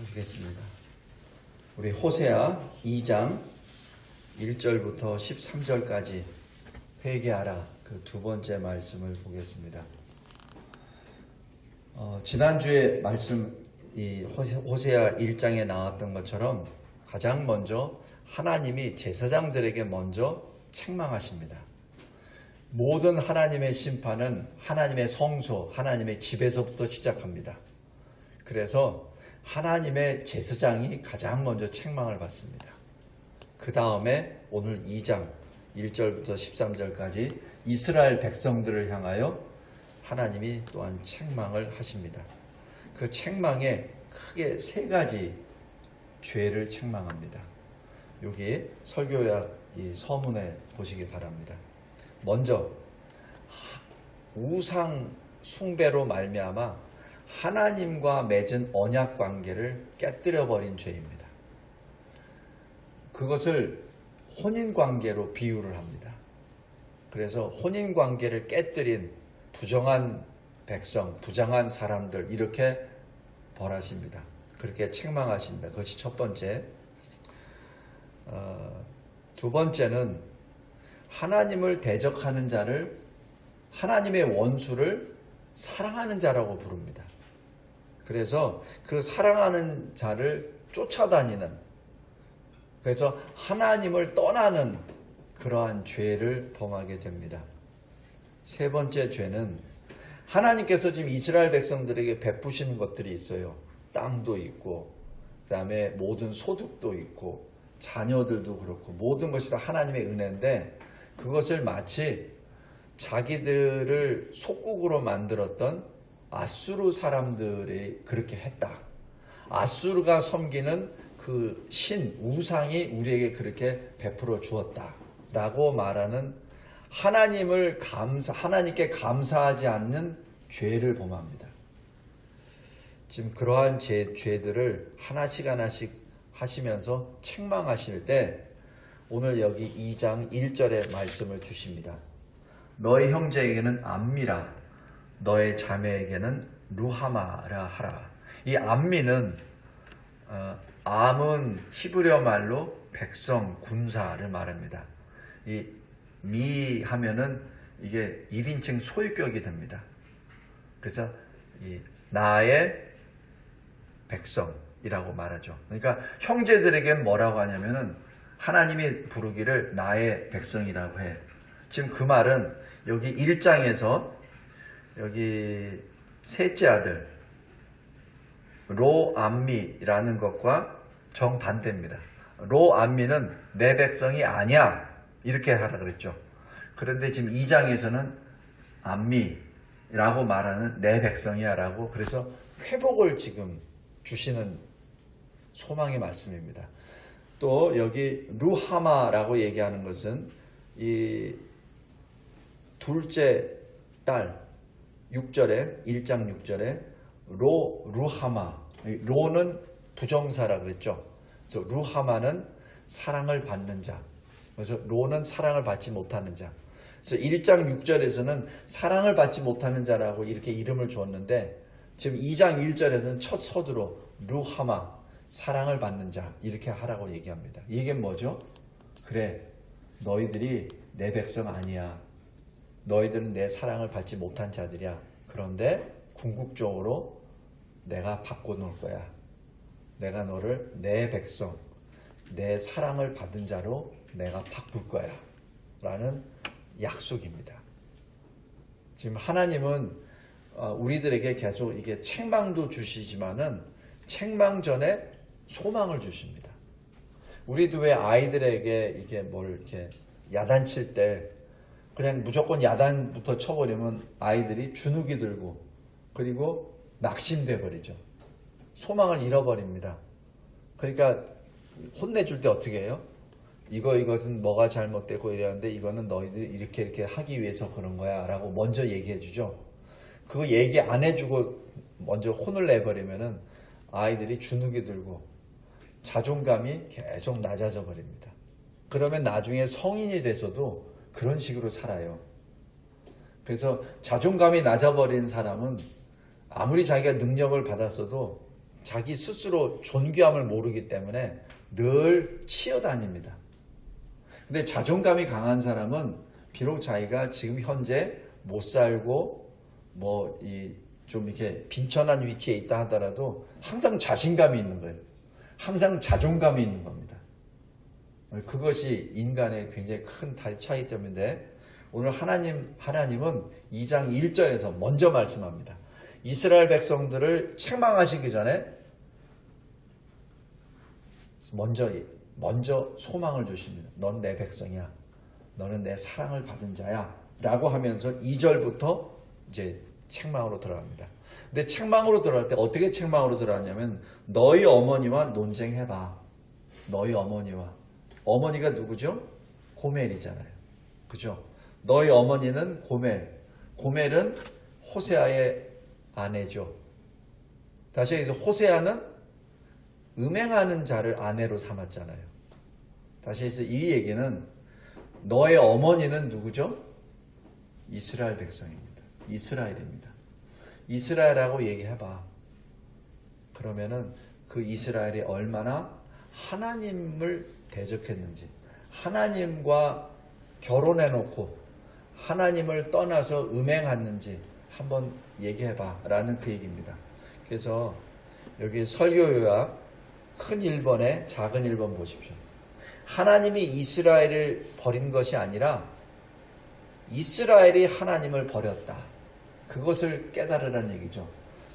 보시겠습니다. 우리 호세아 2장 1절부터 13절까지 회개하라, 그 두 번째 말씀을 보겠습니다. 지난주에 말씀, 이 호세아 1장에 나왔던 것처럼 가장 먼저 하나님이 제사장들에게 먼저 책망하십니다. 모든 하나님의 심판은 하나님의 성소, 하나님의 집에서부터 시작합니다. 그래서 하나님의 제사장이 가장 먼저 책망을 받습니다. 그 다음에 오늘 2장 1절부터 13절까지 이스라엘 백성들을 향하여 하나님이 또한 책망을 하십니다. 그 책망에 크게 세 가지 죄를 책망합니다. 여기 설교약 이 서문에 보시기 바랍니다. 먼저 우상 숭배로 말미암아 하나님과 맺은 언약 관계를 깨뜨려 버린 죄입니다. 그것을 혼인 관계로 비유를 합니다. 그래서 혼인 관계를 깨뜨린 부정한 백성, 부정한 사람들, 이렇게 벌하십니다. 그렇게 책망하십니다. 그것이 첫 번째. 두 번째는 하나님을 대적하는 자를, 하나님의 원수를 사랑하는 자라고 부릅니다. 그래서 그 사랑하는 자를 쫓아다니는, 그래서 하나님을 떠나는 그러한 죄를 범하게 됩니다. 세 번째 죄는 하나님께서 지금 이스라엘 백성들에게 베푸시는 것들이 있어요. 땅도 있고, 그 다음에 모든 소득도 있고, 자녀들도 그렇고, 모든 것이 다 하나님의 은혜인데 그것을 마치 자기들을 속국으로 만들었던 아수르 사람들이 그렇게 했다. 아수르가 섬기는 그 신, 우상이 우리에게 그렇게 베풀어 주었다 라고 말하는, 하나님께 감사하지 않는 죄를 범합니다. 지금 그러한 죄들을 하나씩 하시면서 책망하실 때 오늘 여기 2장 1절의 말씀을 주십니다. 너의 형제에게는 암미라, 너의 자매에게는 루하마라 하라. 이 암미는 암은 히브리어 말로 백성, 군사를 말합니다. 이 미 하면은 이게 1인칭 소유격이 됩니다. 그래서 이 나의 백성이라고 말하죠. 그러니까 형제들에게는 뭐라고 하냐면은 하나님이 부르기를 나의 백성이라고 해. 지금 그 말은 여기 1장에서 여기 셋째 아들 로암미라는 것과 정반대입니다. 로암미는 내 백성이 아니야, 이렇게 하라 그랬죠. 그런데 지금 2장에서는 암미라고 말하는 내 백성이야 라고, 그래서 회복을 지금 주시는 소망의 말씀입니다. 또 여기 루하마라고 얘기하는 것은 이 둘째 딸 6절에 1장 6절에 루하마, 로는 부정사라 그랬죠. 그래서 루하마는 사랑을 받는 자. 그래서 로는 사랑을 받지 못하는 자. 그래서 1장 6절에서는 사랑을 받지 못하는 자라고 이렇게 이름을 줬는데 지금 2장 1절에서는 첫 서두로 루하마, 사랑을 받는 자, 이렇게 하라고 얘기합니다. 이게 뭐죠? 그래, 너희들이 내 백성 아니야. 너희들은 내 사랑을 받지 못한 자들이야. 그런데 궁극적으로 내가 바꿔놓을 거야. 내가 너를 내 백성, 내 사랑을 받은 자로 내가 바꿀 거야 라는 약속입니다. 지금 하나님은 우리들에게 계속 이게 책망도 주시지만은 책망 전에 소망을 주십니다. 우리도 왜 아이들에게 이게 뭘 이렇게 야단칠 때 그냥 무조건 야단부터 쳐버리면 아이들이 주눅이 들고 그리고 낙심돼 버리죠. 소망을 잃어버립니다. 그러니까 혼내줄 때 어떻게 해요? 이것은 뭐가 잘못되고 이러는데 이거는 너희들이 이렇게 하기 위해서 그런 거야 라고 먼저 얘기해 주죠. 그거 얘기 안 해주고 먼저 혼을 내버리면은 아이들이 주눅이 들고 자존감이 계속 낮아져 버립니다. 그러면 나중에 성인이 돼서도 그런 식으로 살아요. 그래서 자존감이 낮아버린 사람은 아무리 자기가 능력을 받았어도 자기 스스로 존귀함을 모르기 때문에 늘 치여다닙니다. 근데 자존감이 강한 사람은 비록 자기가 지금 현재 못 살고 좀 이렇게 빈천한 위치에 있다 하더라도 항상 자신감이 있는 거예요. 항상 자존감이 있는 겁니다. 그것이 인간의 굉장히 큰 차이점인데 오늘 하나님은 2장 1절에서 먼저 말씀합니다. 이스라엘 백성들을 책망하시기 전에 먼저 소망을 주십니다. 넌 내 백성이야. 너는 내 사랑을 받은 자야. 라고 하면서 2절부터 이제 책망으로 들어갑니다. 근데 책망으로 들어갈 때 어떻게 책망으로 들어가냐면 너희 어머니와 논쟁해봐. 너희 어머니가 누구죠? 고멜이잖아요. 그죠? 너희 어머니는 고멜은 호세아의 아내죠. 다시 얘기해서 호세아는 음행하는 자를 아내로 삼았잖아요. 다시 해서 이 얘기는 너의 어머니는 누구죠? 이스라엘 백성입니다. 이스라엘입니다. 이스라엘하고 얘기해봐. 그러면은 그 이스라엘이 얼마나 하나님을 대적했는지, 하나님과 결혼해놓고 하나님을 떠나서 음행했는지 한번 얘기해봐 라는 그 얘기입니다. 그래서 여기 설교요약 큰 1번에 작은 1번 보십시오. 하나님이 이스라엘을 버린 것이 아니라 이스라엘이 하나님을 버렸다. 그것을 깨달으란 얘기죠.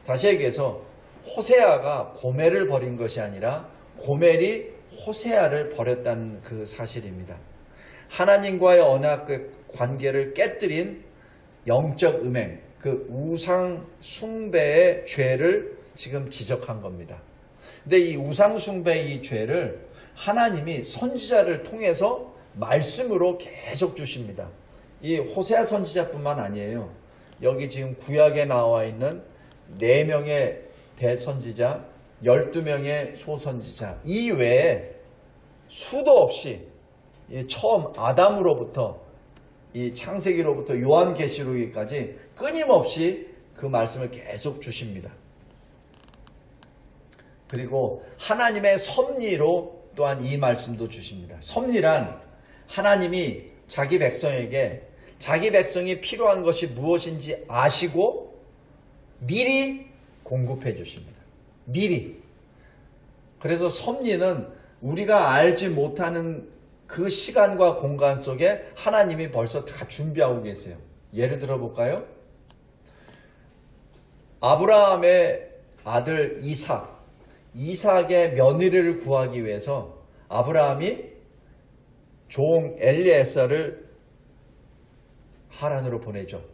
다시 얘기해서 호세아가 고멜을 버린 것이 아니라 고멜이 호세아를 버렸다는 그 사실입니다. 하나님과의 언약 관계를 깨뜨린 영적 음행, 그 우상 숭배의 죄를 지금 지적한 겁니다. 근데 이 우상 숭배의 이 죄를 하나님이 선지자를 통해서 말씀으로 계속 주십니다. 이 호세아 선지자뿐만 아니에요. 여기 지금 구약에 나와 있는 4명의 대선지자, 12명의 소선지자 이외에 수도 없이 처음 아담으로부터 이 창세기로부터 요한계시록까지 끊임없이 그 말씀을 계속 주십니다. 그리고 하나님의 섭리로 또한 이 말씀도 주십니다. 섭리란 하나님이 자기 백성에게 자기 백성이 필요한 것이 무엇인지 아시고 미리 공급해 주십니다. 미리. 그래서 섭리는 우리가 알지 못하는 그 시간과 공간 속에 하나님이 벌써 다 준비하고 계세요. 예를 들어 볼까요? 아브라함의 아들 이삭의 며느리를 구하기 위해서 아브라함이 종 엘리에셀을 하란으로 보내죠.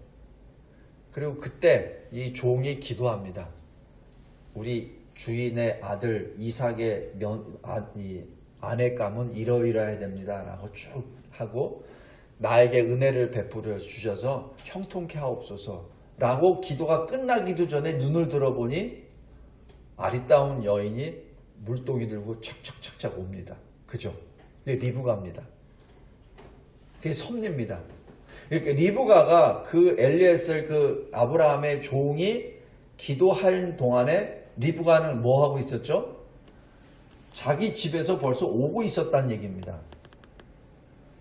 그리고 그때 이 종이 기도합니다. 우리 주인의 아들 이삭의 아내감은 이러이러해야 됩니다. 라고 쭉 하고 나에게 은혜를 베풀어 주셔서 형통케 하옵소서 라고 기도가 끝나기도 전에 눈을 들어보니 아리따운 여인이 물동이 들고 척척척척 옵니다. 그죠? 그게 리브가입니다. 그게 섭리입니다. 리브가가 그 엘리에셀 그 아브라함의 종이 기도할 동안에 리브가는 뭐 하고 있었죠? 자기 집에서 벌써 오고 있었다는 얘기입니다.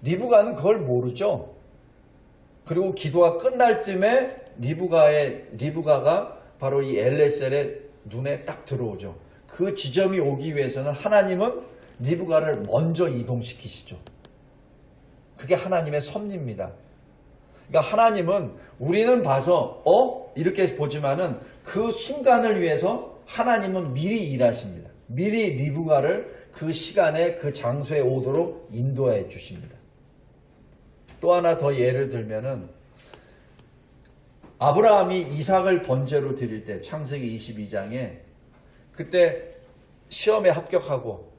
리브가는 그걸 모르죠. 그리고 기도가 끝날 쯤에 리브가가 바로 이 엘리에셀의 눈에 딱 들어오죠. 그 지점이 오기 위해서는 하나님은 리브가를 먼저 이동시키시죠. 그게 하나님의 섭리입니다. 그러니까 하나님은 우리는 봐서 이렇게 보지만은 그 순간을 위해서 하나님은 미리 일하십니다. 미리 리브가를 그 시간에 그 장소에 오도록 인도해 주십니다. 또 하나 더 예를 들면은 아브라함이 이삭을 번제로 드릴 때 창세기 22장에 그때 시험에 합격하고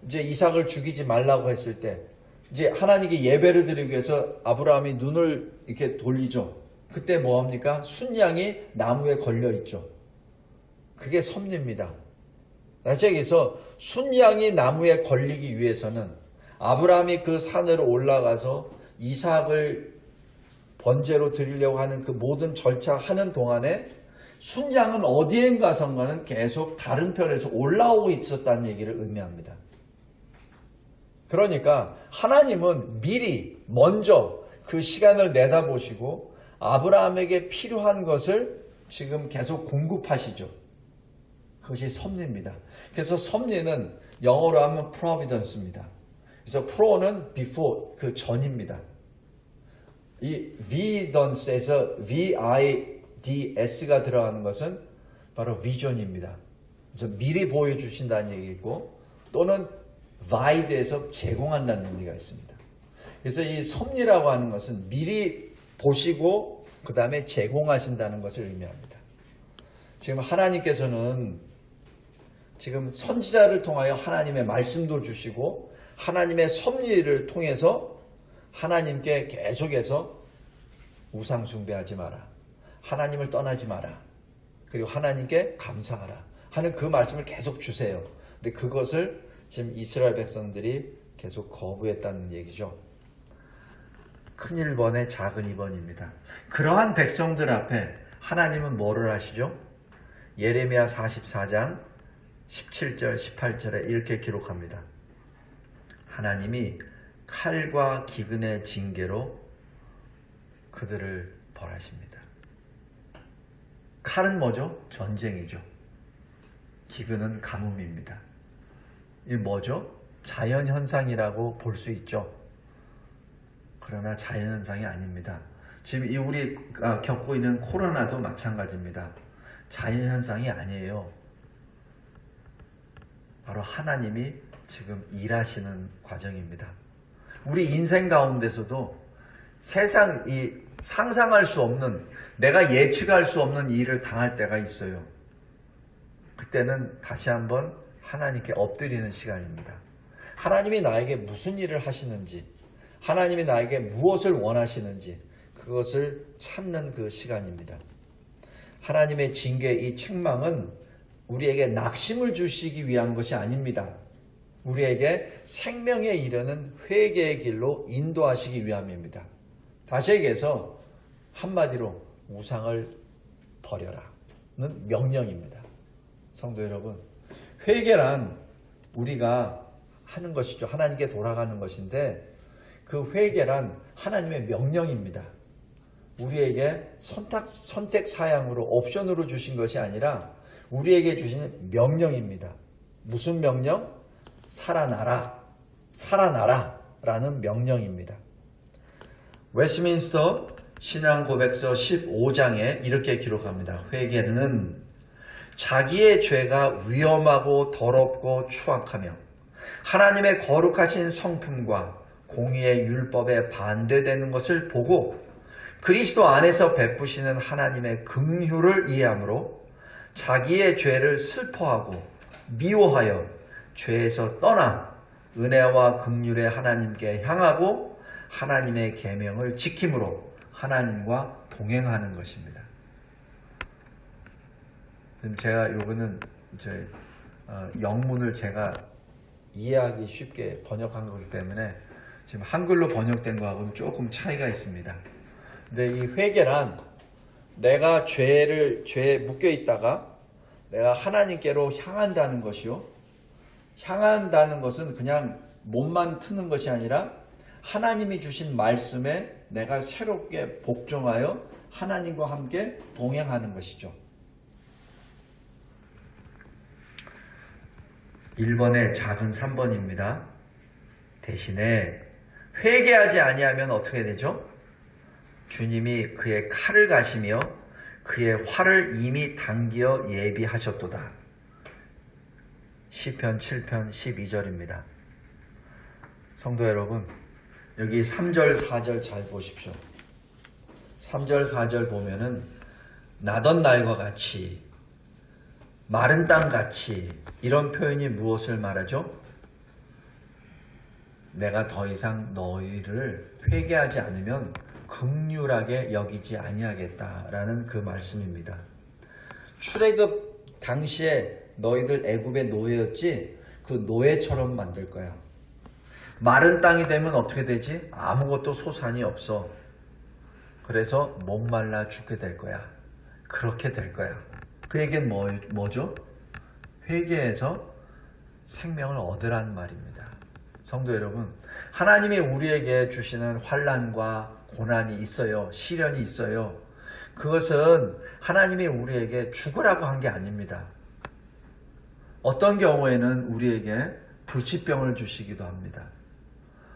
이제 이삭을 죽이지 말라고 했을 때 이제 하나님께 예배를 드리기 위해서 아브라함이 눈을 이렇게 돌리죠. 그때 뭐합니까? 순양이 나무에 걸려 있죠. 그게 섭리입니다. 다시 얘기해서 순양이 나무에 걸리기 위해서는 아브라함이 그 산으로 올라가서 이삭을 번제로 드리려고 하는 그 모든 절차하는 동안에 순양은 어디엔가선가는 계속 다른 편에서 올라오고 있었다는 얘기를 의미합니다. 그러니까 하나님은 미리 먼저 그 시간을 내다보시고 아브라함에게 필요한 것을 지금 계속 공급하시죠. 그것이 섭리입니다. 그래서 섭리는 영어로 하면 providence입니다. 그래서 pro는 before, 그 전입니다. 이 vidence에서 vids가 들어가는 것은 바로 vision입니다. 그래서 미리 보여주신다는 얘기고 또는 vide에서 제공한다는 의미가 있습니다. 그래서 이 섭리라고 하는 것은 미리 보시고 그 다음에 제공하신다는 것을 의미합니다. 지금 하나님께서는 지금 선지자를 통하여 하나님의 말씀도 주시고 하나님의 섭리를 통해서 하나님께 계속해서 우상 숭배하지 마라. 하나님을 떠나지 마라. 그리고 하나님께 감사하라 하는 그 말씀을 계속 주세요. 근데 그것을 지금 이스라엘 백성들이 계속 거부했다는 얘기죠. 큰 1번에 작은 2번입니다. 그러한 백성들 앞에 하나님은 뭐를 하시죠? 예레미야 44장 17절 18절에 이렇게 기록합니다. 하나님이 칼과 기근의 징계로 그들을 벌하십니다. 칼은 뭐죠? 전쟁이죠. 기근은 가뭄입니다. 이게 뭐죠? 자연현상이라고 볼 수 있죠. 그러나 자연현상이 아닙니다. 지금 이 우리가 겪고 있는 코로나도 마찬가지입니다. 자연현상이 아니에요. 바로 하나님이 지금 일하시는 과정입니다. 우리 인생 가운데서도 세상이 상상할 수 없는, 내가 예측할 수 없는 일을 당할 때가 있어요. 그때는 다시 한번 하나님께 엎드리는 시간입니다. 하나님이 나에게 무슨 일을 하시는지, 하나님이 나에게 무엇을 원하시는지 그것을 찾는 그 시간입니다. 하나님의 징계, 이 책망은 우리에게 낙심을 주시기 위한 것이 아닙니다. 우리에게 생명에 이르는 회개의 길로 인도하시기 위함입니다. 다시 얘기해서 한마디로 우상을 버려라는 명령입니다. 성도 여러분, 회개란 우리가 하는 것이죠. 하나님께 돌아가는 것인데 그 회개란 하나님의 명령입니다. 우리에게 선택 사양으로 옵션으로 주신 것이 아니라 우리에게 주신 명령입니다. 무슨 명령? 살아나라, 살아나라 라는 명령입니다. 웨스트민스터 신앙고백서 15장에 이렇게 기록합니다. 회개는 자기의 죄가 위험하고 더럽고 추악하며 하나님의 거룩하신 성품과 공의의 율법에 반대되는 것을 보고 그리스도 안에서 베푸시는 하나님의 긍휼을 이해하므로 자기의 죄를 슬퍼하고 미워하여 죄에서 떠나 은혜와 긍휼의 하나님께 향하고 하나님의 계명을 지킴으로 하나님과 동행하는 것입니다. 제가 요거는 영문을 제가 이해하기 쉽게 번역한 거기 때문에 지금 한글로 번역된 거하고는 조금 차이가 있습니다. 근데 이 회개란 내가 죄에 묶여 있다가 내가 하나님께로 향한다는 것이요. 향한다는 것은 그냥 몸만 트는 것이 아니라 하나님이 주신 말씀에 내가 새롭게 복종하여 하나님과 함께 동행하는 것이죠. 1번의 작은 3번입니다. 대신에 회개하지 아니하면 어떻게 되죠? 주님이 그의 칼을 가시며 그의 활을 이미 당기어 예비하셨도다. 시편 7편 12절입니다. 성도 여러분, 여기 3절 4절 잘 보십시오. 3절 4절 보면은 나던 날과 같이 마른 땅같이 이런 표현이 무엇을 말하죠? 내가 더 이상 너희를 회개하지 않으면 긍휼하게 여기지 아니하겠다라는 그 말씀입니다. 출애굽 당시에 너희들 애굽의 노예였지 그 노예처럼 만들 거야. 마른 땅이 되면 어떻게 되지? 아무것도 소산이 없어. 그래서 목말라 죽게 될 거야. 그렇게 될 거야. 그 얘기는 뭐죠? 회개해서 생명을 얻으라는 말입니다. 성도 여러분, 하나님이 우리에게 주시는 환난과 고난이 있어요. 시련이 있어요. 그것은 하나님이 우리에게 죽으라고 한 게 아닙니다. 어떤 경우에는 우리에게 불치병을 주시기도 합니다.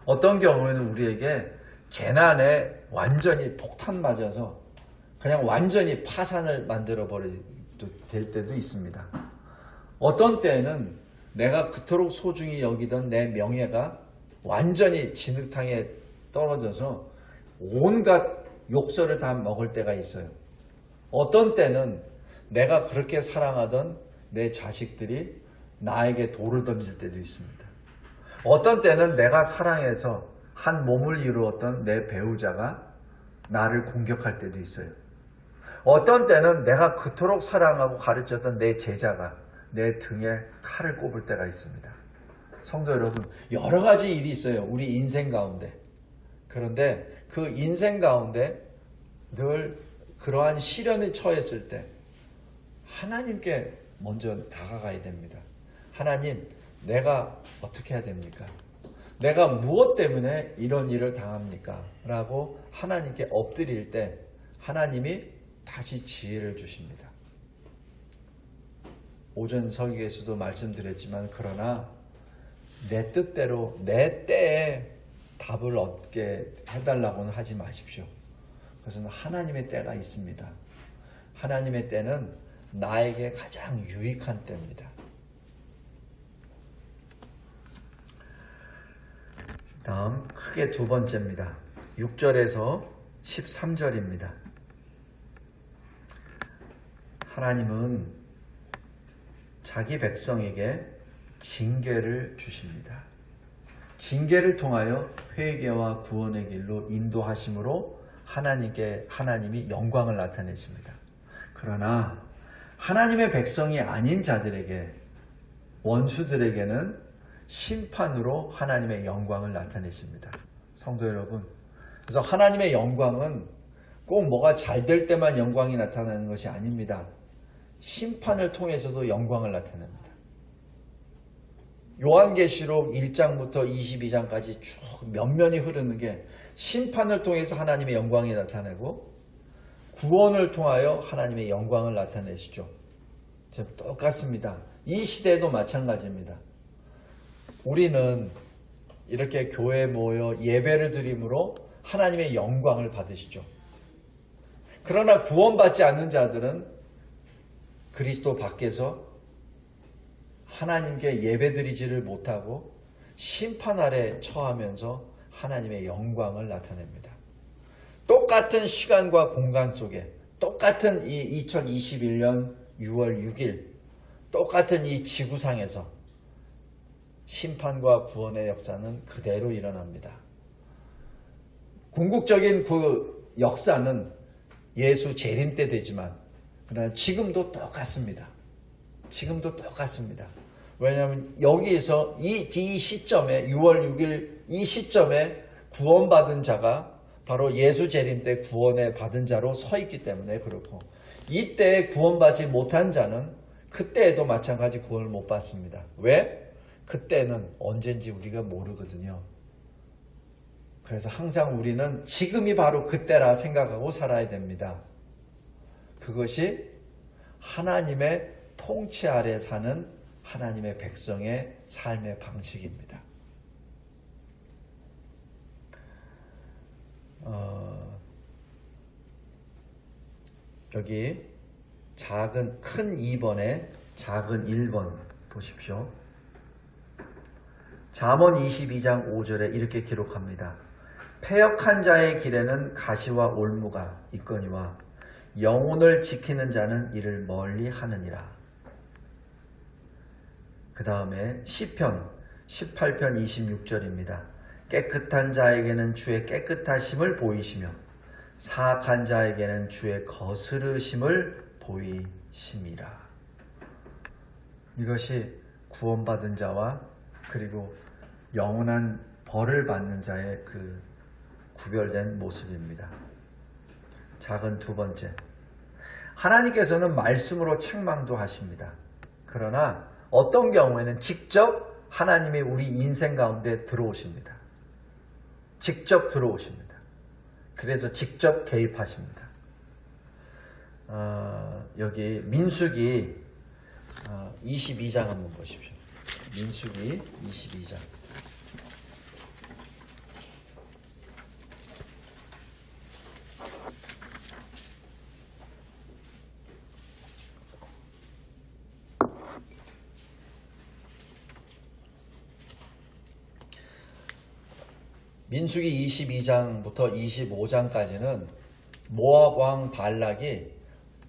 어떤 경우에는 우리에게 재난에 완전히 폭탄 맞아서 그냥 완전히 파산을 만들어 버릴 때도 있습니다. 어떤 때에는 내가 그토록 소중히 여기던 내 명예가 완전히 진흙탕에 떨어져서 온갖 욕설을 다 먹을 때가 있어요. 어떤 때는 내가 그렇게 사랑하던 내 자식들이 나에게 돌을 던질 때도 있습니다. 어떤 때는 내가 사랑해서 한 몸을 이루었던 내 배우자가 나를 공격할 때도 있어요. 어떤 때는 내가 그토록 사랑하고 가르쳤던 내 제자가 내 등에 칼을 꼽을 때가 있습니다. 성도 여러분, 여러 가지 일이 있어요. 우리 인생 가운데. 그런데 그 인생 가운데 늘 그러한 시련에 처했을 때 하나님께 먼저 다가가야 됩니다. 하나님, 내가 어떻게 해야 됩니까? 내가 무엇 때문에 이런 일을 당합니까? 라고 하나님께 엎드릴 때 하나님이 다시 지혜를 주십니다. 오전 서기에서도 말씀드렸지만 그러나 내 뜻대로 내 때에 답을 얻게 해달라고는 하지 마십시오. 그것은 하나님의 때가 있습니다. 하나님의 때는 나에게 가장 유익한 때입니다. 다음 크게 두 번째입니다. 6절에서 13절입니다. 하나님은 자기 백성에게 징계를 주십니다. 징계를 통하여 회개와 구원의 길로 인도하심으로 하나님이 영광을 나타내십니다. 그러나 하나님의 백성이 아닌 자들에게, 원수들에게는 심판으로 하나님의 영광을 나타내십니다. 성도 여러분, 그래서 하나님의 영광은 꼭 뭐가 잘 될 때만 영광이 나타나는 것이 아닙니다. 심판을 통해서도 영광을 나타냅니다. 요한계시록 1장부터 22장까지 쭉 면면이 흐르는 게 심판을 통해서 하나님의 영광이 나타나고 구원을 통하여 하나님의 영광을 나타내시죠. 똑같습니다. 이 시대도 마찬가지입니다. 우리는 이렇게 교회에 모여 예배를 드림으로 하나님의 영광을 받으시죠. 그러나 구원받지 않는 자들은 그리스도 밖에서 하나님께 예배드리지를 못하고 심판 아래 처하면서 하나님의 영광을 나타냅니다. 똑같은 시간과 공간 속에 똑같은 이 2021년 6월 6일 똑같은 이 지구상에서 심판과 구원의 역사는 그대로 일어납니다. 궁극적인 그 역사는 예수 재림 때 되지만 그러나 지금도 똑같습니다. 지금도 똑같습니다. 왜냐하면 여기에서 이 시점에 6월 6일 이 시점에 구원받은 자가 바로 예수 재림 때 구원에 받은 자로 서 있기 때문에 그렇고, 이때 구원받지 못한 자는 그때에도 마찬가지 구원을 못 받습니다. 왜? 그때는 언젠지 우리가 모르거든요. 그래서 항상 우리는 지금이 바로 그때라 생각하고 살아야 됩니다. 그것이 하나님의 통치 아래 사는 하나님의 백성의 삶의 방식입니다. 여기 큰 2번에 작은 1번 보십시오. 잠언 22장 5절에 이렇게 기록합니다. 패역한 자의 길에는 가시와 올무가 있거니와 영혼을 지키는 자는 이를 멀리 하느니라. 그 다음에 시편 18편 26절입니다. 깨끗한 자에게는 주의 깨끗하심을 보이시며 사악한 자에게는 주의 거스르심을 보이심이라. 이것이 구원받은 자와 그리고 영원한 벌을 받는 자의 그 구별된 모습입니다. 작은 두 번째, 하나님께서는 말씀으로 책망도 하십니다. 그러나 어떤 경우에는 직접 하나님이 우리 인생 가운데 들어오십니다. 직접 들어오십니다. 그래서 직접 개입하십니다. 여기 민수기 22장 한번 보십시오. 민수기 22장. 민수기 22장부터 25장까지는 모압 왕 발락이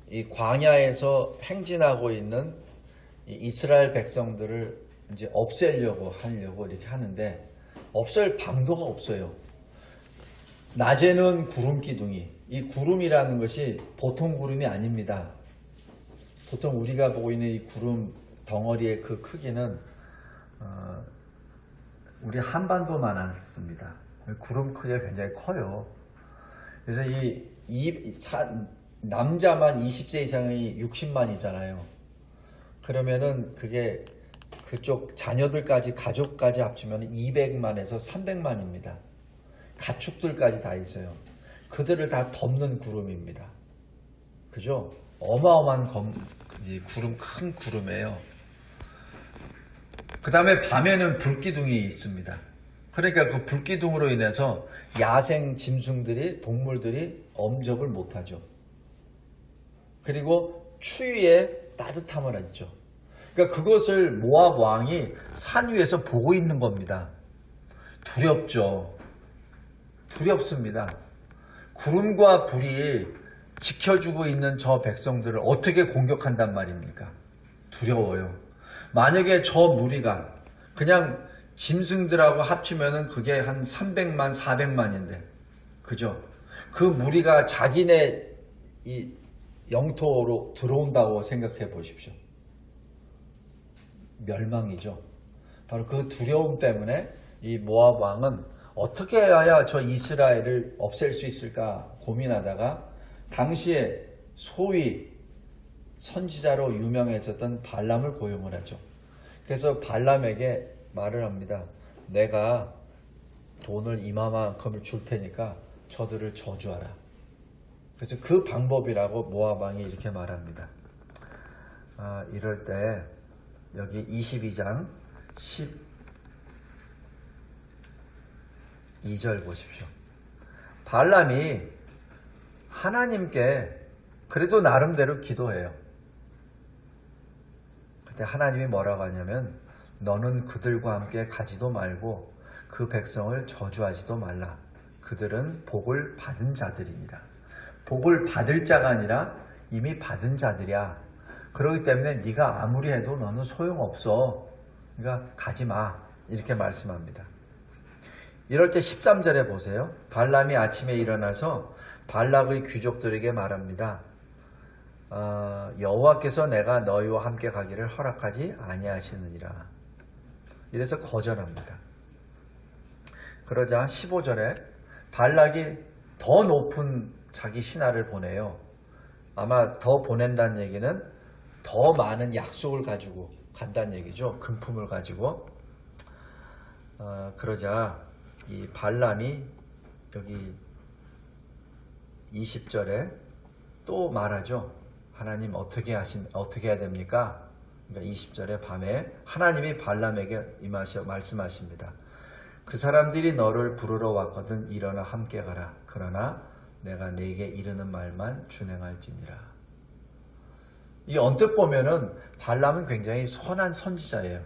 이 광야에서 행진하고 있는 이스라엘 백성들을 이제 없애려고 하려고 이렇게 하는데 없앨 방도가 없어요. 낮에는 구름 기둥이, 이 구름이라는 것이 보통 구름이 아닙니다. 보통 우리가 보고 있는 이 구름 덩어리의 그 크기는 우리 한반도만 않습니다. 구름 크기가 굉장히 커요. 그래서 남자만 20세 이상이 60만이잖아요. 그러면은 그게 그쪽 자녀들까지 가족까지 합치면 200만에서 300만입니다. 가축들까지 다 있어요. 그들을 다 덮는 구름입니다. 그죠? 어마어마한 구름, 큰 구름이에요. 그 다음에 밤에는 불기둥이 있습니다. 그러니까 그 불기둥으로 인해서 야생 짐승들이, 동물들이 엄접을 못하죠. 그리고 추위에 따뜻함을 하죠. 그러니까 그것을 모압 왕이 산 위에서 보고 있는 겁니다. 두렵죠. 두렵습니다. 구름과 불이 지켜주고 있는 저 백성들을 어떻게 공격한단 말입니까? 두려워요. 만약에 저 무리가 그냥 짐승들하고 합치면은 그게 한 300만, 400만인데, 그죠? 그 무리가 자기네 이 영토로 들어온다고 생각해 보십시오. 멸망이죠. 바로 그 두려움 때문에 이 모압 왕은 어떻게 해야 저 이스라엘을 없앨 수 있을까 고민하다가 당시에 소위 선지자로 유명해졌던 발람을 고용을 하죠. 그래서 발람에게 말을 합니다. 내가 돈을 이만큼을 줄 테니까 저들을 저주하라. 그래서 그 방법이라고 모압 왕이 이렇게 말합니다. 이럴 때 여기 22장 12절 보십시오. 발람이 하나님께 그래도 나름대로 기도해요. 근데 하나님이 뭐라고 하냐면 너는 그들과 함께 가지도 말고 그 백성을 저주하지도 말라. 그들은 복을 받은 자들이니라. 복을 받을 자가 아니라 이미 받은 자들이야. 그렇기 때문에 네가 아무리 해도 너는 소용없어. 그러니까 가지 마. 이렇게 말씀합니다. 이럴 때 13절에 보세요. 발람이 아침에 일어나서 발락의 귀족들에게 말합니다. 여호와께서 내가 너희와 함께 가기를 허락하지 아니하시느니라. 이래서 거절합니다. 그러자 15절에 발락이 더 높은 자기 신하를 보내요. 아마 더 보낸다는 얘기는 더 많은 약속을 가지고 간다는 얘기죠. 금품을 가지고. 그러자 이 발람이 여기 20절에 또 말하죠. 하나님 어떻게 해야 됩니까? 그러니까 20절에 밤에 하나님이 발람에게 말씀하십니다. 그 사람들이 너를 부르러 왔거든 일어나 함께 가라. 그러나 내가 네게 이르는 말만 준행할지니라. 이 언뜻 보면은 발람은 굉장히 선한 선지자예요.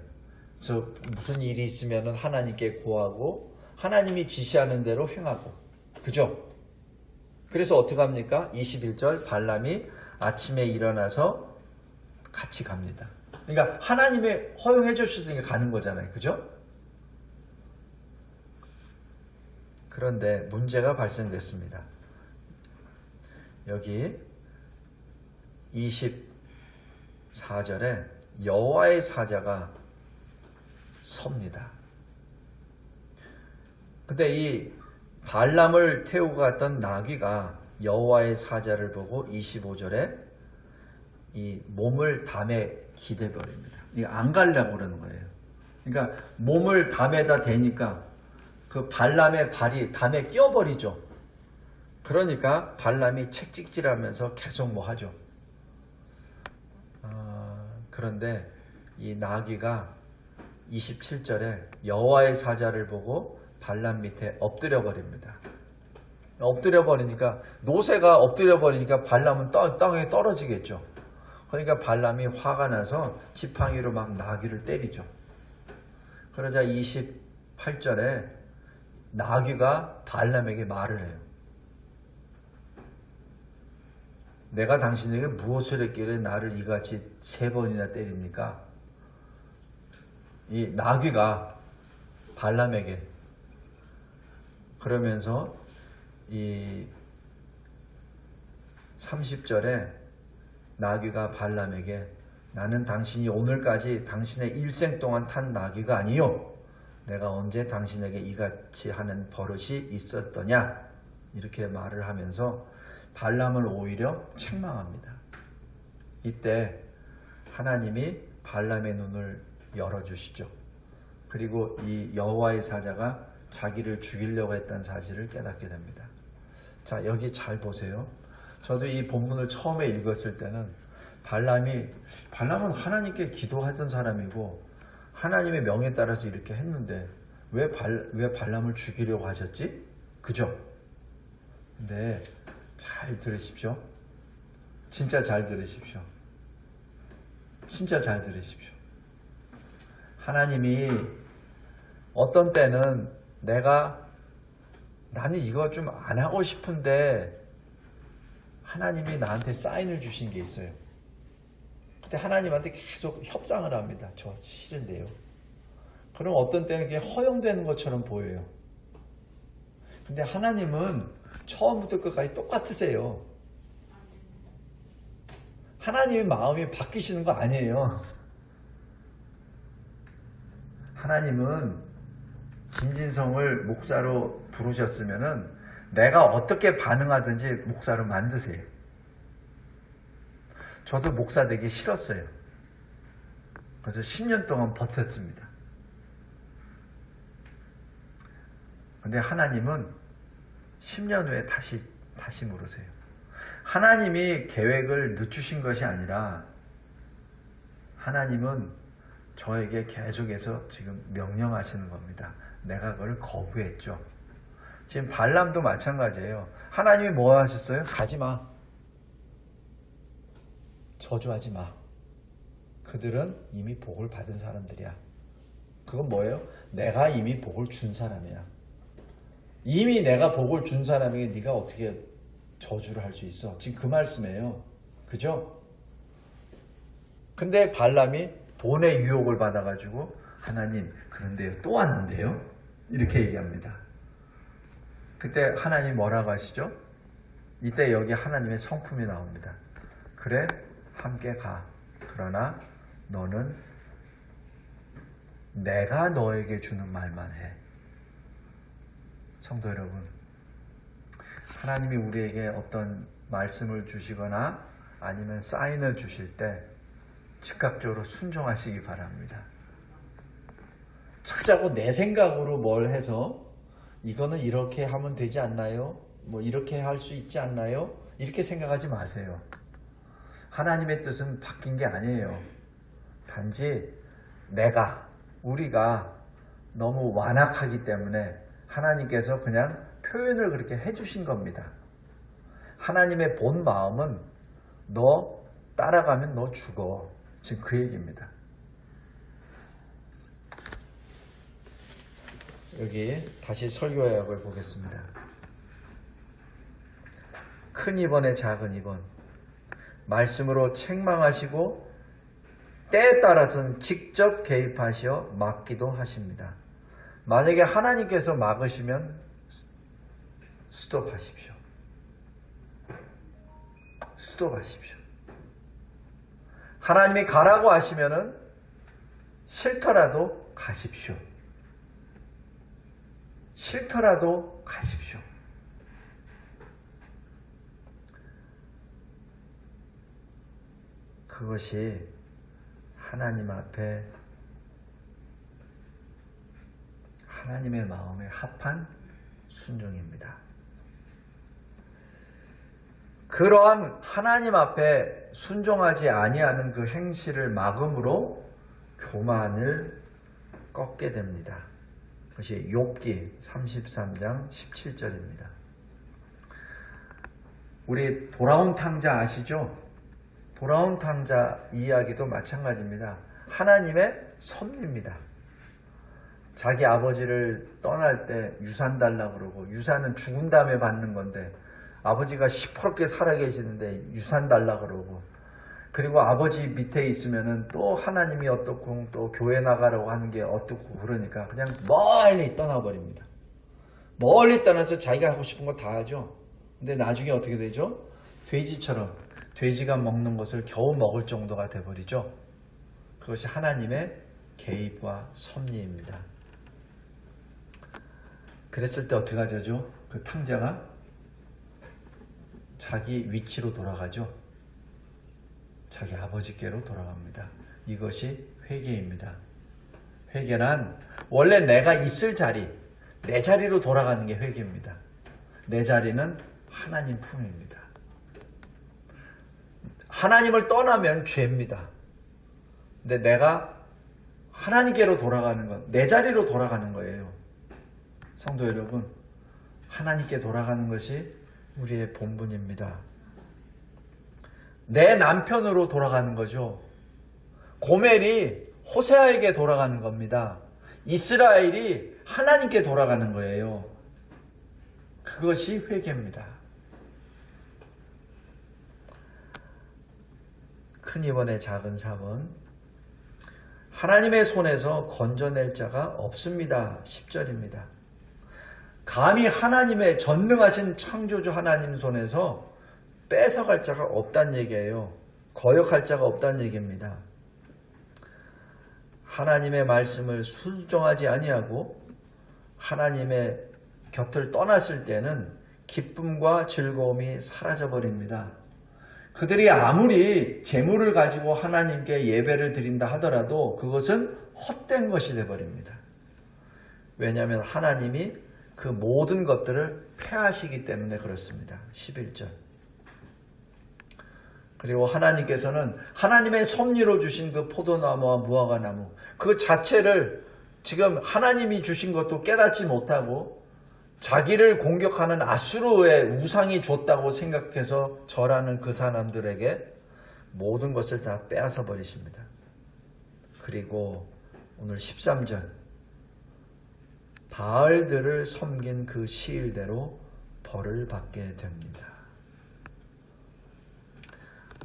무슨 일이 있으면은 하나님께 고하고 하나님이 지시하는 대로 행하고, 그죠? 그래서 어떻게 합니까? 21절 발람이 아침에 일어나서 같이 갑니다. 그러니까 하나님이 허용해 주셨으니까 가는 거잖아요. 그죠? 그런데 문제가 발생됐습니다. 여기 24절에 여호와의 사자가 섭니다. 근데 이 발람을 태우고 갔던 나귀가 여호와의 사자를 보고 25절에 이 몸을 담에 기대버립니다. 이거 안 가려고 그러는 거예요. 그러니까 몸을 담에다 대니까 그 발람의 발이 담에 끼어버리죠. 그러니까 발람이 책찍질하면서 계속 뭐 하죠. 그런데 이 나귀가 27절에 여호와의 사자를 보고 발람 밑에 엎드려 버립니다. 엎드려 버리니까 노새가 엎드려 버리니까 발람은 땅에 떨어지겠죠. 그러니까 발람이 화가 나서 지팡이로 막 나귀를 때리죠. 그러자 28절에 나귀가 발람에게 말을 해요. 내가 당신에게 무엇을 했길래 나를 이같이 3번이나 때립니까? 이 나귀가 발람에게 그러면서 이 30절에 나귀가 발람에게 나는 당신이 오늘까지 당신의 일생 동안 탄 나귀가 아니요 내가 언제 당신에게 이같이 하는 버릇이 있었더냐 이렇게 말을 하면서 발람을 오히려 책망합니다. 이때 하나님이 발람의 눈을 열어주시죠. 그리고 이 여호와의 사자가 자기를 죽이려고 했던 사실을 깨닫게 됩니다. 자, 여기 잘 보세요. 저도 이 본문을 처음에 읽었을 때는 발람은 하나님께 기도하던 사람이고 하나님의 명에 따라서 이렇게 했는데 왜 발람을 죽이려고 하셨지? 그죠? 근데 잘 들으십시오. 진짜 잘 들으십시오. 진짜 잘 들으십시오. 하나님이 어떤 때는 나는 이거 좀 안 하고 싶은데 하나님이 나한테 사인을 주신 게 있어요. 근데 하나님한테 계속 협상을 합니다. 저 싫은데요. 그럼 어떤 때는 그게 허용되는 것처럼 보여요. 근데 하나님은 처음부터 끝까지 똑같으세요. 하나님의 마음이 바뀌시는 거 아니에요. 하나님은 김진성을 목사로 부르셨으면은 내가 어떻게 반응하든지 목사로 만드세요. 저도 목사 되기 싫었어요. 그래서 10년 동안 버텼습니다. 근데 하나님은 10년 후에 다시 물으세요. 하나님이 계획을 늦추신 것이 아니라 하나님은 저에게 계속해서 지금 명령하시는 겁니다. 내가 그걸 거부했죠. 지금 발람도 마찬가지예요. 하나님이 뭐 하셨어요? 가지 마. 저주하지 마. 그들은 이미 복을 받은 사람들이야. 그건 뭐예요? 내가 이미 복을 준 사람이야. 이미 내가 복을 준 사람에게 네가 어떻게 저주를 할 수 있어? 지금 그 말씀이에요. 그죠? 근데 발람이 돈의 유혹을 받아가지고 하나님 그런데요 또 왔는데요? 이렇게 얘기합니다. 그때 하나님 뭐라고 하시죠? 이때 여기 하나님의 성품이 나옵니다. 그래 함께 가. 그러나 너는 내가 너에게 주는 말만 해. 성도 여러분, 하나님이 우리에게 어떤 말씀을 주시거나 아니면 사인을 주실 때 즉각적으로 순종하시기 바랍니다. 자꾸 내 생각으로 뭘 해서 이거는 이렇게 하면 되지 않나요? 뭐 이렇게 할 수 있지 않나요? 이렇게 생각하지 마세요. 하나님의 뜻은 바뀐 게 아니에요. 단지 우리가 너무 완악하기 때문에 하나님께서 그냥 표현을 그렇게 해주신 겁니다. 하나님의 본 마음은 너 따라가면 너 죽어. 지금 그 얘기입니다. 여기 다시 설교약을 보겠습니다. 큰 입원에 작은 입원. 말씀으로 책망하시고 때에 따라서는 직접 개입하시어 막기도 하십니다. 만약에 하나님께서 막으시면 스톱하십시오. 스톱하십시오. 하나님이 가라고 하시면은 싫더라도 가십시오. 싫더라도 가십시오. 그것이 하나님 앞에 하나님의 마음에 합한 순종입니다. 그러한 하나님 앞에 순종하지 아니하는 그 행실을 막음으로 교만을 꺾게 됩니다. 그것이 욥기 33장 17절입니다. 우리 돌아온 탕자 아시죠? 돌아온 탕자 이야기도 마찬가지입니다. 하나님의 섭리입니다. 자기 아버지를 떠날 때 유산 달라고 그러고, 유산은 죽은 다음에 받는 건데 아버지가 시퍼렇게 살아계시는데 유산 달라고 그러고, 그리고 아버지 밑에 있으면은 또 하나님이 어떻고 또 교회 나가라고 하는 게 어떻고, 그러니까 그냥 멀리 떠나버립니다. 멀리 떠나서 자기가 하고 싶은 거 다 하죠. 근데 나중에 어떻게 되죠? 돼지처럼 돼지가 먹는 것을 겨우 먹을 정도가 돼버리죠. 그것이 하나님의 개입과 섭리입니다. 그랬을 때 어떻게 하죠? 그 탕자가 자기 위치로 돌아가죠. 자기 아버지께로 돌아갑니다. 이것이 회개입니다. 회개란 원래 내가 있을 자리, 내 자리로 돌아가는 게 회개입니다. 내 자리는 하나님 품입니다. 하나님을 떠나면 죄입니다. 근데 내가 하나님께로 돌아가는 것, 내 자리로 돌아가는 거예요. 성도 여러분, 하나님께 돌아가는 것이 우리의 본분입니다. 내 남편으로 돌아가는 거죠. 고멜이 호세아에게 돌아가는 겁니다. 이스라엘이 하나님께 돌아가는 거예요. 그것이 회개입니다. 큰 이번의 작은 삶은 하나님의 손에서 건져낼 자가 없습니다. 10절입니다. 감히 하나님의 전능하신 창조주 하나님 손에서 뺏어갈 자가 없다는 얘기예요. 거역할 자가 없다는 얘기입니다. 하나님의 말씀을 순종하지 아니하고 하나님의 곁을 떠났을 때는 기쁨과 즐거움이 사라져버립니다. 그들이 아무리 재물을 가지고 하나님께 예배를 드린다 하더라도 그것은 헛된 것이 되어버립니다. 왜냐하면 하나님이 그 모든 것들을 폐하시기 때문에 그렇습니다. 11절. 그리고 하나님께서는 하나님의 섭리로 주신 그 포도나무와 무화과나무 그 자체를 지금 하나님이 주신 것도 깨닫지 못하고 자기를 공격하는 아수르의 우상이 줬다고 생각해서 절하는 그 사람들에게 모든 것을 다 빼앗아 버리십니다. 그리고 오늘 13절 바알들을 섬긴 그 시일대로 벌을 받게 됩니다.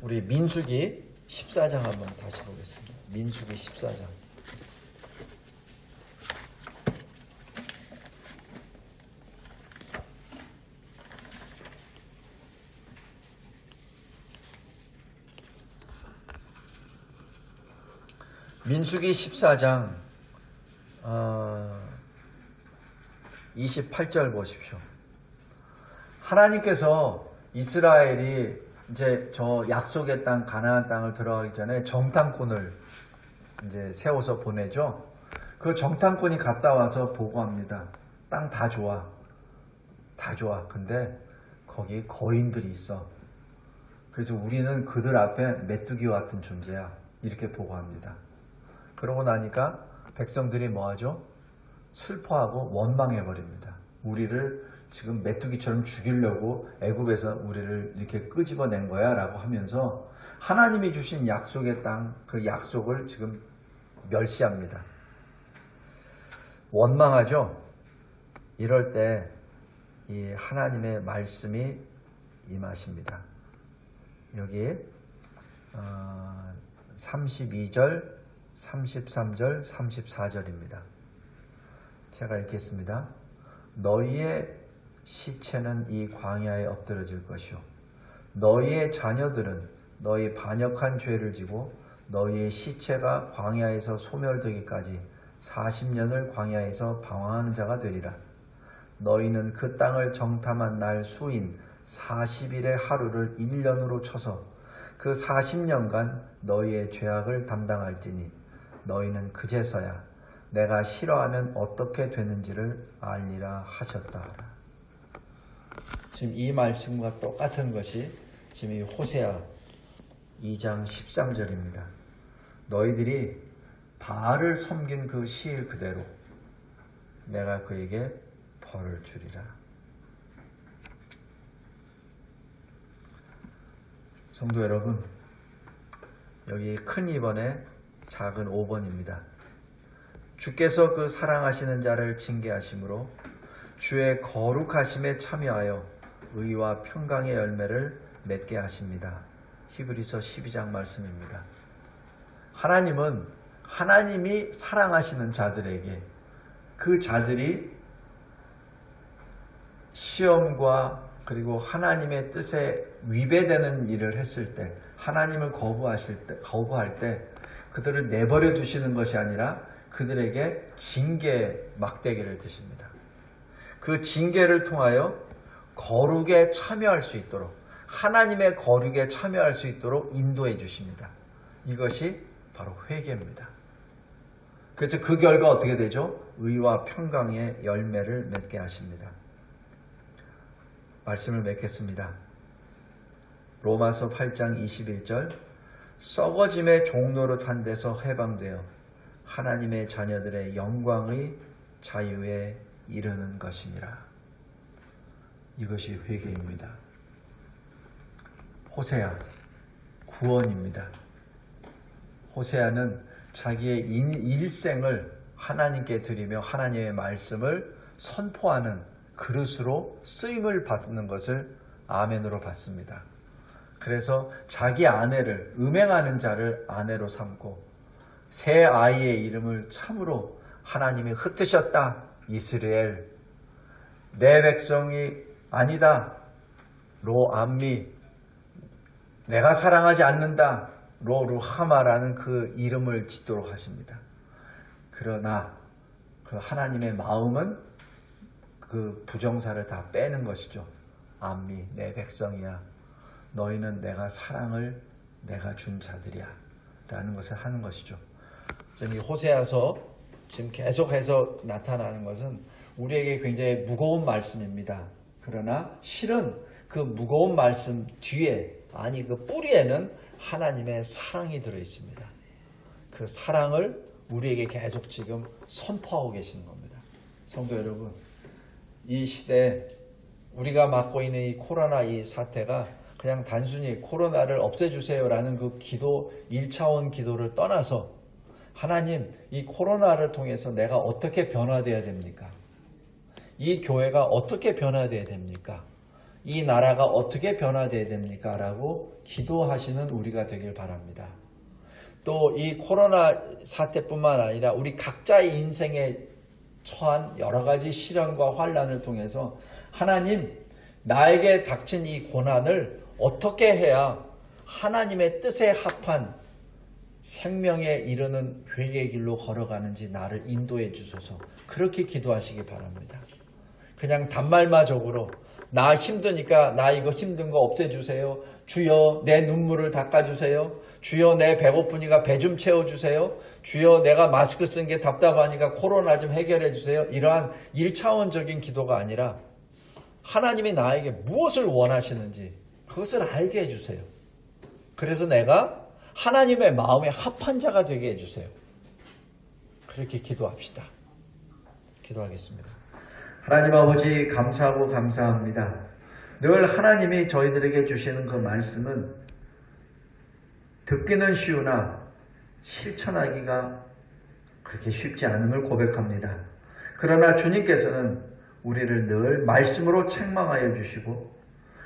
우리 민수기 14장 한번 다시 보겠습니다. 민수기 14장. 민수기 14장 28절 보십시오. 하나님께서 이스라엘이 이제 저 약속의 땅 가나안 땅을 들어가기 전에 정탐꾼을 이제 세워서 보내죠. 그 정탐꾼이 갔다 와서 보고합니다. 땅 다 좋아. 다 좋아. 근데 거기 거인들이 있어. 그래서 우리는 그들 앞에 메뚜기와 같은 존재야. 이렇게 보고합니다. 그러고 나니까 백성들이 뭐하죠? 슬퍼하고 원망해버립니다. 우리를 지금 메뚜기처럼 죽이려고 애굽에서 우리를 이렇게 끄집어낸 거야 라고 하면서 하나님이 주신 약속의 땅, 그 약속을 지금 멸시합니다. 원망하죠? 이럴 때 이 하나님의 말씀이 임하십니다. 여기 32절, 33절, 34절입니다. 제가 읽겠습니다. 너희의 시체는 이 광야에 엎드러질 것이요 너희의 자녀들은 너희 반역한 죄를 지고 너희의 시체가 광야에서 소멸되기까지 40년을 광야에서 방황하는 자가 되리라. 너희는 그 땅을 정탐한 날 수인 40일의 하루를 1년으로 쳐서 그 40년간 너희의 죄악을 담당할지니 너희는 그제서야 내가 싫어하면 어떻게 되는지를 알리라 하셨다 하라. 지금 이 말씀과 똑같은 것이 지금 이 호세아 2장 13절입니다. 너희들이 바알을 섬긴 그 시일 그대로 내가 그에게 벌을 주리라. 성도 여러분, 여기 큰 2번에 작은 5번입니다. 주께서 그 사랑하시는 자를 징계하심으로 주의 거룩하심에 참여하여 의와 평강의 열매를 맺게 하십니다. 히브리서 12장 말씀입니다. 하나님은 하나님이 사랑하시는 자들에게 그 자들이 시험과 그리고 하나님의 뜻에 위배되는 일을 했을 때, 하나님을 거부할 때 그들을 내버려 두시는 것이 아니라 그들에게 징계 막대기를 드십니다. 그 징계를 통하여 거룩에 참여할 수 있도록, 하나님의 거룩에 참여할 수 있도록 인도해 주십니다. 이것이 바로 회개입니다. 그래서 그 결과 어떻게 되죠? 의와 평강의 열매를 맺게 하십니다. 말씀을 맺겠습니다. 로마서 8장 21절, 썩어짐의 종노릇 한 데서 해방되어 하나님의 자녀들의 영광의 자유에 이르는 것이니라. 이것이 회개입니다. 호세아, 구원입니다. 호세아는 자기의 일생을 하나님께 드리며 하나님의 말씀을 선포하는 그릇으로 쓰임을 받는 것을 아멘으로 받습니다. 그래서 자기 아내를, 음행하는 자를 아내로 삼고 새 아이의 이름을 참으로 하나님이 흩으셨다. 이스라엘, 내 백성이 아니다. 로암미, 내가 사랑하지 않는다. 로루하마라는 그 이름을 짓도록 하십니다. 그러나 그 하나님의 마음은 그 부정사를 다 빼는 것이죠. 암미, 내 백성이야. 너희는 내가 사랑을 내가 준 자들이야. 라는 것을 하는 것이죠. 지금 이 호세아서 지금 계속해서 나타나는 것은 우리에게 굉장히 무거운 말씀입니다. 그러나 실은 그 무거운 말씀 뒤에, 아니 그 뿌리에는 하나님의 사랑이 들어 있습니다. 그 사랑을 우리에게 계속 지금 선포하고 계시는 겁니다. 성도 여러분, 이 시대에 우리가 맡고 있는 이 코로나 이 사태가 그냥 단순히 코로나를 없애주세요라는 그 기도, 1차원 기도를 떠나서 하나님, 이 코로나를 통해서 내가 어떻게 변화되어야 됩니까? 이 교회가 어떻게 변화되어야 됩니까? 이 나라가 어떻게 변화되어야 됩니까? 라고 기도하시는 우리가 되길 바랍니다. 또 이 코로나 사태뿐만 아니라 우리 각자의 인생에 처한 여러 가지 시련과 환난을 통해서 하나님, 나에게 닥친 이 고난을 어떻게 해야 하나님의 뜻에 합한 생명에 이르는 회개의 길로 걸어가는지 나를 인도해 주소서. 그렇게 기도하시기 바랍니다. 그냥 단말마적으로 나 힘드니까 나 이거 힘든 거 없애주세요. 주여 내 눈물을 닦아주세요. 주여 내 배고프니까 배 좀 채워주세요. 주여 내가 마스크 쓴 게 답답하니까 코로나 좀 해결해 주세요. 이러한 1차원적인 기도가 아니라 하나님이 나에게 무엇을 원하시는지 그것을 알게 해주세요. 그래서 내가 하나님의 마음에 합한 자가 되게 해주세요. 그렇게 기도합시다. 기도하겠습니다. 하나님 아버지, 감사하고 감사합니다. 늘 하나님이 저희들에게 주시는 그 말씀은 듣기는 쉬우나 실천하기가 그렇게 쉽지 않음을 고백합니다. 그러나 주님께서는 우리를 늘 말씀으로 책망하여 주시고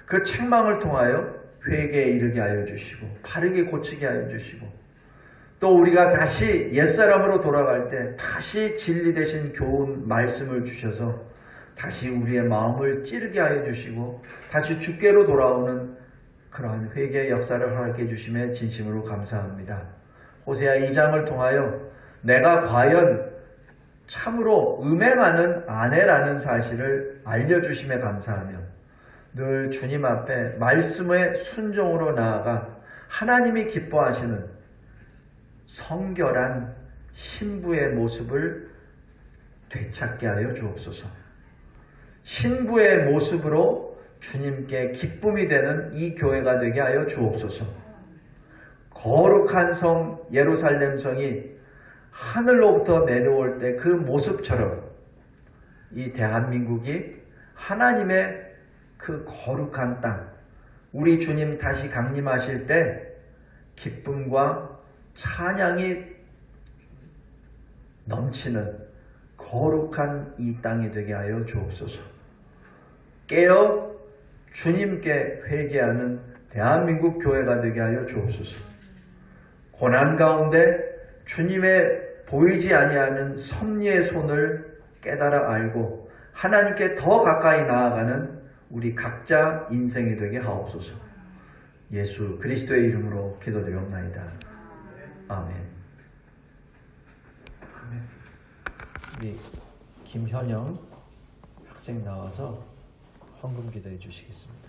그 책망을 통하여 회개에 이르게 하여 주시고 바르게 고치게 하여 주시고 또 우리가 다시 옛사람으로 돌아갈 때 다시 진리 되신 교훈 말씀을 주셔서 다시 우리의 마음을 찌르게 하여 주시고 다시 주께로 돌아오는 그러한 회개의 역사를 허락해 주심에 진심으로 감사합니다. 호세아 2장을 통하여 내가 과연 참으로 음행하는 아내라는 사실을 알려주심에 감사하며 늘 주님 앞에 말씀의 순종으로 나아가 하나님이 기뻐하시는 성결한 신부의 모습을 되찾게 하여 주옵소서. 신부의 모습으로 주님께 기쁨이 되는 이 교회가 되게 하여 주옵소서. 거룩한 성 예루살렘 성이 하늘로부터 내려올 때 그 모습처럼 이 대한민국이 하나님의 그 거룩한 땅, 우리 주님 다시 강림하실 때 기쁨과 찬양이 넘치는 거룩한 이 땅이 되게 하여 주옵소서. 깨어 주님께 회개하는 대한민국 교회가 되게 하여 주옵소서. 고난 가운데 주님의 보이지 아니하는 섭리의 손을 깨달아 알고 하나님께 더 가까이 나아가는 우리 각자 인생이 되게 하옵소서. 예수 그리스도의 이름으로 기도드리옵나이다. 아멘. 우리 김현영 학생 나와서 헌금 기도해 주시겠습니다.